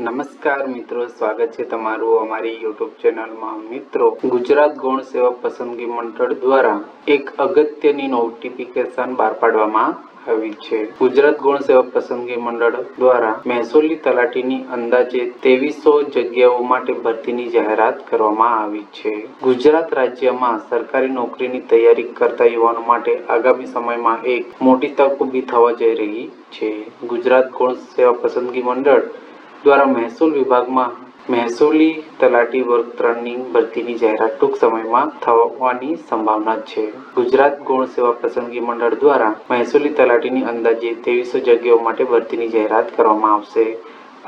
નમસ્કાર મિત્રો, સ્વાગત છે તમારું અમારી યુટ્યુબ ચેનલમાં। મિત્રો, ગુજરાત ગૌણ સેવા પસંદગી મંડળ દ્વારા એક અગત્યની નોટિફિકેશન બહાર પાડવામાં આવી છે। ગુજરાત ગૌણ સેવા પસંદગી મંડળ દ્વારા મહેસૂલી તલાટીની અંદાજે 2300 જગ્યાઓ માટે ભરતીની જાહેરાત કરવામાં આવી છે। ગુજરાત રાજ્યમાં સરકારી નોકરીની તૈયારી કરતા યુવાનો માટે આગામી સમયમાં એક મોટી તક ઊભી થવા જઈ રહી છે। ગુજરાત ગૌણ સેવા પસંદગી મંડળ દ્વારા મહેસૂલ વિભાગમાં મહેસૂલી તલાટી વર્ગ 3ની ભરતીની જાહેરાત ટૂંક સમયમાં થવાની સંભાવના છે। ગુજરાત ગૌણ સેવા પસંદગી મંડળ દ્વારા મહેસૂલી તલાટીની અંદાજે 2300 જગ્યાઓ માટે ભરતીની જાહેરાત કરવામાં આવશે।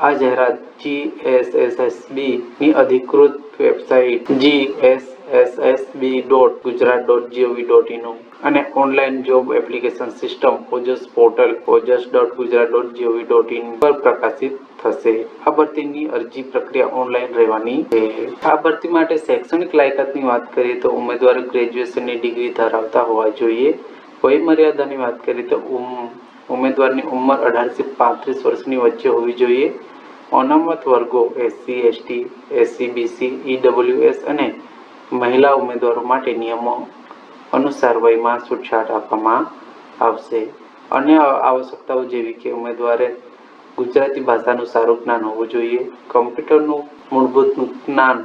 આ જાહેરાત GSSSB ની અધિકૃત વેબસાઇટ gssb.gujarat.gov.in અને ઓનલાઈન જોબ એપ્લિકેશન સિસ્ટમ ઓજસ પોર્ટલ ojs.gujarat.gov.in પર પ્રકાશિત થશે। આ ભરતીની અરજી પ્રક્રિયા ઓનલાઈન રહેવાની છે। આ ભરતી માટે શૈક્ષણિક લાયકાતની વાત કરીએ તો ઉમેદવાર ગ્રેજ્યુએશનની ડિગ્રી ધરાવતા હોવા જોઈએ। વય મર્યાદાની વાત કરીએ તો ઉમેદવારની ઉંમર 18 થી 35 વર્ષની વચ્ચે હોવી જોઈએ। અનામત વર્ગો SC ST SC BC EWS અને મહિલા ઉમેદવારો માટે નિયમો અનુસાર વયમાં છૂટછાટ આપવામાં આવશે। અન્ય આવશ્યકતાઓ જેવી કે ઉમેદવારે ગુજરાતી ભાષાનું સારું જ્ઞાન હોવું જોઈએ। કમ્પ્યુટરનું મૂળભૂત જ્ઞાન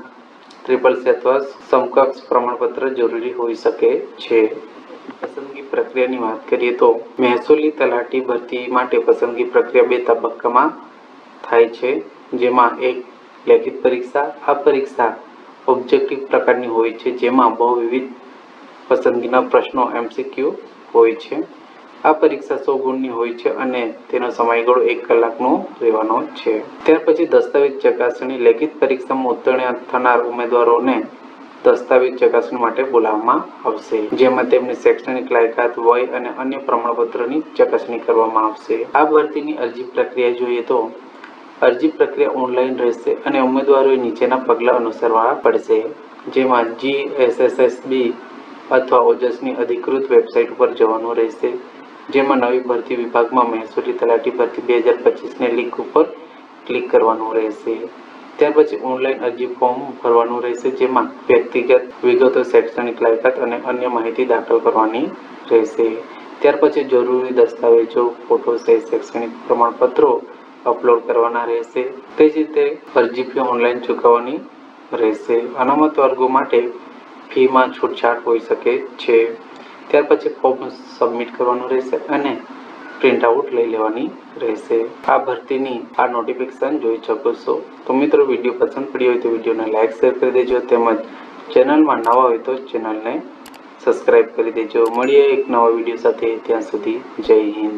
CCC અથવા સમકક્ષ પ્રમાણપત્ર જરૂરી હોઈ શકે છે। પસંદગી પ્રક્રિયાની વાત કરીએ તો મહેસૂલી તલાટી ભરતી માટે પસંદગી પ્રક્રિયા 2 તબક્કામાં થાય છે, જેમાં એક લેખિત પરીક્ષા। આ પરીક્ષા ઓબ્જેક્ટિવ પ્રકારની હોય છે, જેમાં બહુવિધ પસંદગીના પ્રશ્નો MCQ હોય છે। આ પરીક્ષા 100 ગુણની હોય છે અને તેનો સમયગાળો 1 કલાકનો રહેવાનો છે। ત્યાર પછી દસ્તાવેજ ચકાસણી। લેખિત પરીક્ષામાં ઉત્તીર્ણ થનાર ઉમેદવારોને દસ્તાવેજ ચકાસણી માટે બોલાવવામાં આવશે, જેમાં તેમની શૈક્ષણિક લાયકાત, વય અને અન્ય પ્રમાણપત્રોની ચકાસણી કરવામાં આવશે। આ ભરતીની અરજી પ્રક્રિયા જોઈએ તો અરજી પ્રક્રિયા ઓનલાઈન રહેશે અને ઉમેદવારોએ નીચેના પગલાં અનુસરવા પડશે, જેમાં GSSSB અથવા ઓજસની અધિકૃત વેબસાઇટ પર જવાનું રહેશે, જેમાં નવી ભરતી વિભાગમાં મહેસૂલી તલાટી ભરતી 2025 લિંક ઉપર ક્લિક કરવાનું રહેશે। ત્યાર પછી ઓનલાઈન અરજી ફોર્મ ભરવાનું રહેશે, જેમાં વ્યક્તિગત વિગતો, શૈક્ષણિક લાયકાત અને અન્ય માહિતી દાખલ કરવાની રહેશે। ત્યાર પછી જરૂરી દસ્તાવેજો, ફોટો સહિત શૈક્ષણિક પ્રમાણપત્રો અપલોડ કરવાના રહેશે। તે જ રીતે અરજી ફી ઓનલાઈન ચૂકવવાની રહેશે। અનામત વર્ગો માટે ફીમાં છૂટછાટ હોઈ શકે છે। ત્યાર પછી ફોર્મ સબમિટ કરવાનું રહેશે અને પ્રિન્ટ આઉટ લઈ લેવાની રહેશે। આ ભરતીની આ નોટિફિકેશન જોઈ શકો છો। તો મિત્રો, વિડીયો પસંદ પડ્યો હોય તો વિડીયોને લાઈક શેર કરી દેજો, તેમજ ચેનલમાં નવા હોય તો ચેનલને સબસ્ક્રાઈબ કરી દેજો। મળીએ એક નવા વિડીયો સાથે, ત્યાં સુધી જય હિન્દ।